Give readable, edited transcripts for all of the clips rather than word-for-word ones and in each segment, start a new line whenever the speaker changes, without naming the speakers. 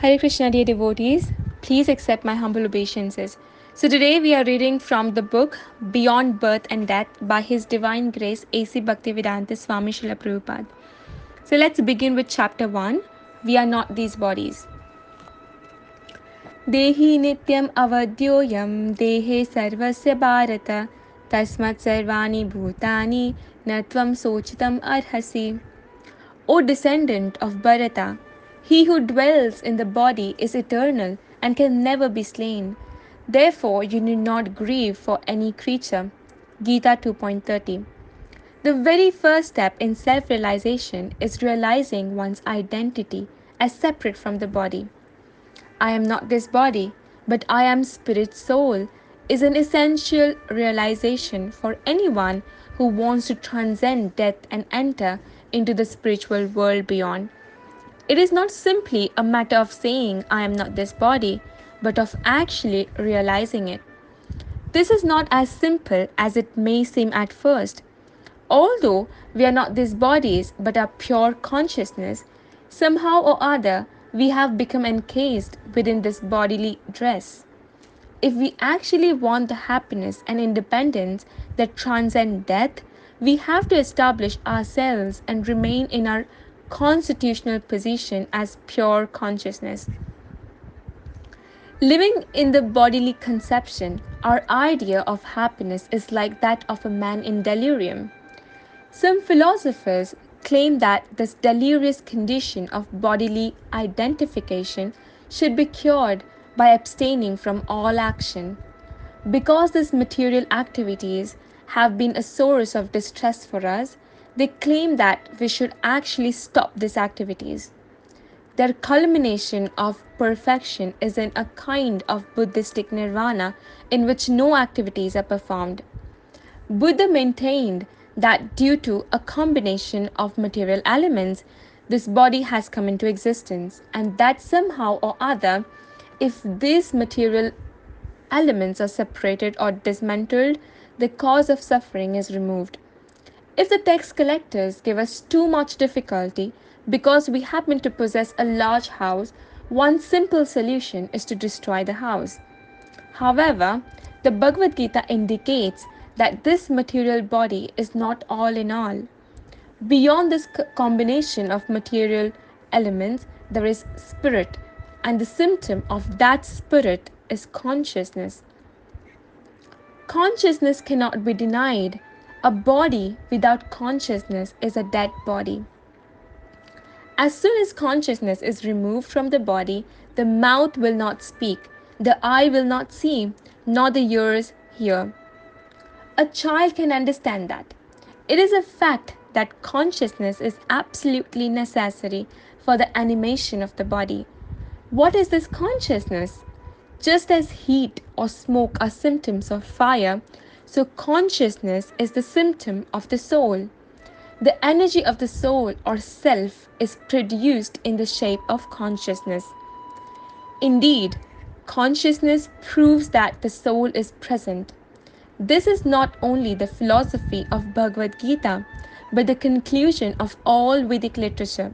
Hare Krishna, dear devotees. Please accept my humble obeisances. So, today we are reading from the book Beyond Birth and Death by His Divine Grace A.C. Bhaktivedanta Swami Śrila Prabhupāda. So, let's begin with chapter 1. We are not these bodies. Dehi nityam avadyoyam dehe sarvasya bharata tasmat sarvani bhutani natvam sochitam arhasi. O descendant of Bharata, he who dwells in the body is eternal and can never be slain. Therefore, you need not grieve for any creature. Gita 2.30. The very first step in self realization is realizing one's identity as separate from the body. I am not this body, but I am spirit soul is an essential realization for anyone who wants to transcend death and enter into the spiritual world beyond. It is not simply a matter of saying I am not this body, but of actually realizing it. This is not as simple as it may seem at first. Although we are not these bodies but are pure consciousness, somehow or other we have become encased within this bodily dress. If we actually want the happiness and independence that transcend death, we have to establish ourselves and remain in our constitutional position as pure consciousness. Living in the bodily conception, our idea of happiness is like that of a man in delirium. Some philosophers claim that this delirious condition of bodily identification should be cured by abstaining from all action. Because these material activities have been a source of distress for us, they claim that we should actually stop these activities. Their culmination of perfection is in a kind of Buddhistic nirvana in which no activities are performed. Buddha maintained that due to a combination of material elements, this body has come into existence, and that somehow or other, if these material elements are separated or dismantled, the cause of suffering is removed. If the tax collectors give us too much difficulty because we happen to possess a large house, one simple solution is to destroy the house. However, the Bhagavad Gita indicates that this material body is not all in all. Beyond this combination of material elements, there is spirit, and the symptom of that spirit is consciousness. Consciousness cannot be denied. A body without consciousness is a dead body. As soon as consciousness is removed from the body, the mouth will not speak, the eye will not see, nor the ears hear. A child can understand that. It is a fact that consciousness is absolutely necessary for the animation of the body. What is this consciousness? Just as heat or smoke are symptoms of fire, so consciousness is the symptom of the soul. The energy of the soul or self is produced in the shape of consciousness. Indeed, consciousness proves that the soul is present. This is not only the philosophy of Bhagavad Gita, but the conclusion of all Vedic literature.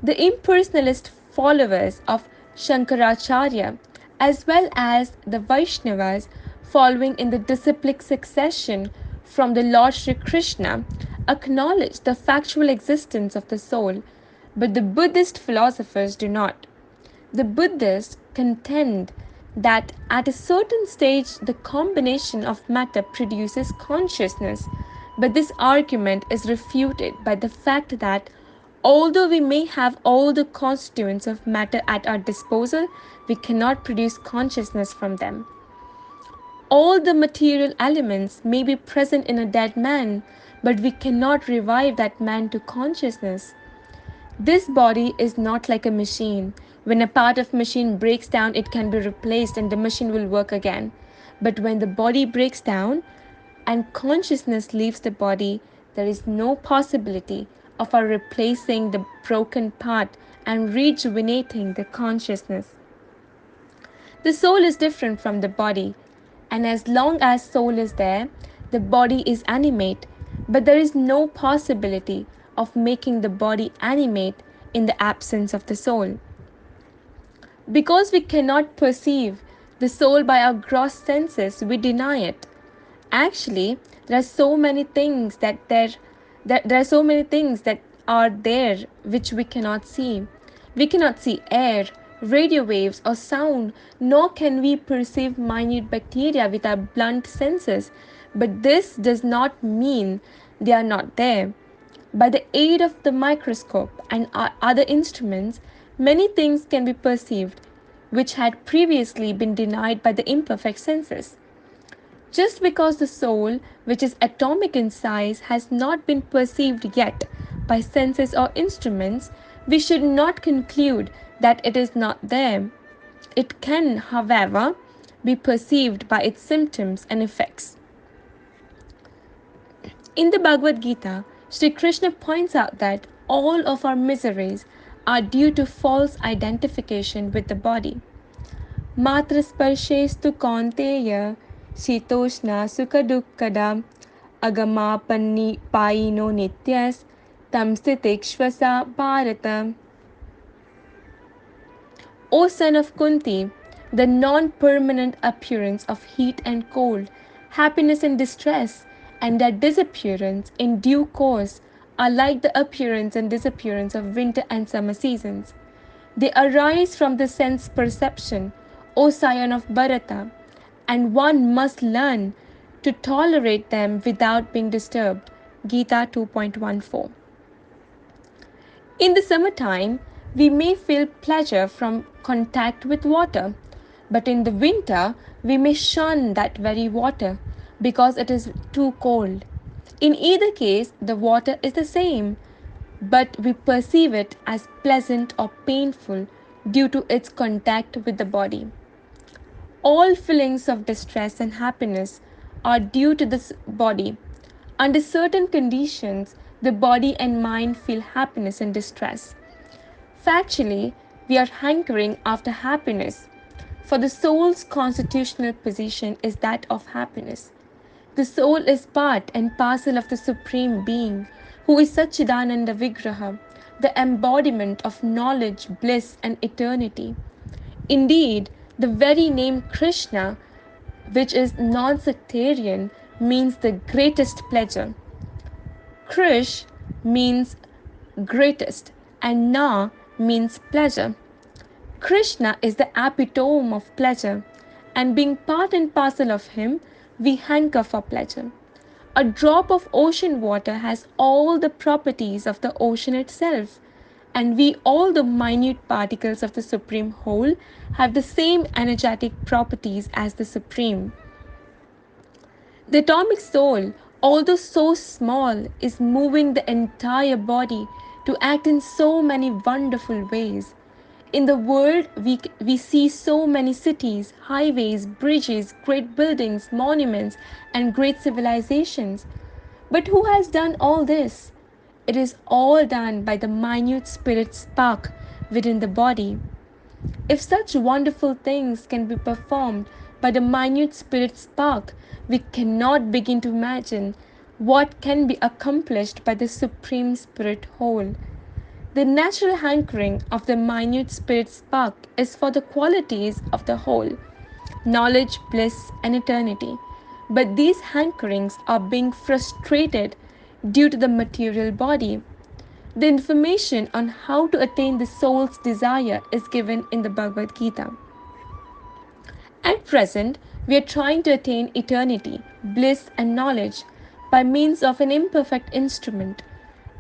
The impersonalist followers of Shankaracharya, as well as the Vaishnavas following in the disciplic succession from the Lord Sri Krishna, acknowledge the factual existence of the soul, but the Buddhist philosophers do not. The Buddhists contend that at a certain stage the combination of matter produces consciousness, but this argument is refuted by the fact that although we may have all the constituents of matter at our disposal, we cannot produce consciousness from them. All the material elements may be present in a dead man, but we cannot revive that man to consciousness. This body is not like a machine. When a part of machine breaks down, it can be replaced and the machine will work again. But when the body breaks down and consciousness leaves the body, there is no possibility of our replacing the broken part and rejuvenating the consciousness. The soul is different from the body, and as long as soul is there, the body is animate, but there is no possibility of making the body animate in the absence of the soul. Because we cannot perceive the soul by our gross senses, we deny it. Actually, there are so many things there are so many things that are there which we cannot see. We cannot see air, radio waves, or sound, nor can we perceive minute bacteria with our blunt senses. But this does not mean they are not there. By the aid of the microscope and other instruments, many things can be perceived which had previously been denied by the imperfect senses. Just because the soul, which is atomic in size, has not been perceived yet by senses or instruments, we should not conclude that it is not there. It can, however, be perceived by its symptoms and effects. In the Bhagavad Gita, Sri Krishna points out that all of our miseries are due to false identification with the body. Matra sparshestu kaunteya shitoshna sukha agama panni paino nityas tamstitikshvasa bharata. O son of Kunti, the non-permanent appearance of heat and cold, happiness and distress, and their disappearance in due course are like the appearance and disappearance of winter and summer seasons. They arise from the sense perception, O scion of Bharata, and one must learn to tolerate them without being disturbed. Gita 2.14. In the summertime, we may feel pleasure from contact with water, but in the winter, we may shun that very water because it is too cold. In either case, the water is the same, but we perceive it as pleasant or painful due to its contact with the body. All feelings of distress and happiness are due to this body. Under certain conditions, the body and mind feel happiness and distress. Factually, we are hankering after happiness, for the soul's constitutional position is that of happiness. The soul is part and parcel of the Supreme Being, who is Satchidananda Vigraha, the embodiment of knowledge, bliss, and eternity. Indeed, the very name Krishna, which is non sectarian, means the greatest pleasure. Krish means greatest, and Na means pleasure. Krishna is the epitome of pleasure, and being part and parcel of him, we hanker for pleasure. A drop of ocean water has all the properties of the ocean itself, and we, all the minute particles of the Supreme Whole, have the same energetic properties as the Supreme. The atomic soul, although so small, is moving the entire body to act in so many wonderful ways. In the world, we see so many cities, highways, bridges, great buildings, monuments, and great civilizations. But who has done all this? It is all done by the minute spirit spark within the body. If such wonderful things can be performed by the minute spirit spark, we cannot begin to imagine what can be accomplished by the Supreme Spirit whole. The natural hankering of the minute spirit spark is for the qualities of the whole, knowledge, bliss, and eternity. But these hankerings are being frustrated due to the material body. The information on how to attain the soul's desire is given in the Bhagavad Gita. At present, we are trying to attain eternity, bliss, and knowledge by means of an imperfect instrument.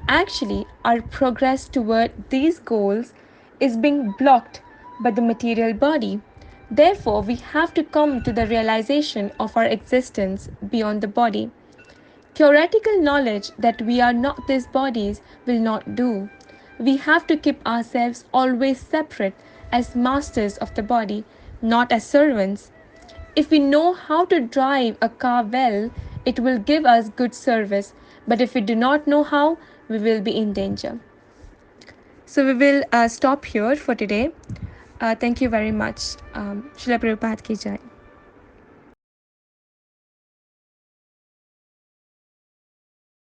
Actually, our progress toward these goals is being blocked by the material body. Therefore, we have to come to the realization of our existence beyond the body. Theoretical knowledge that we are not these bodies will not do. We have to keep ourselves always separate as masters of the body, not as servants. If we know how to drive a car well, it will give us good service, but if we do not know how, we will be in danger. So we will stop here for today. Thank you very much. Śrila Prabhupada ki jai.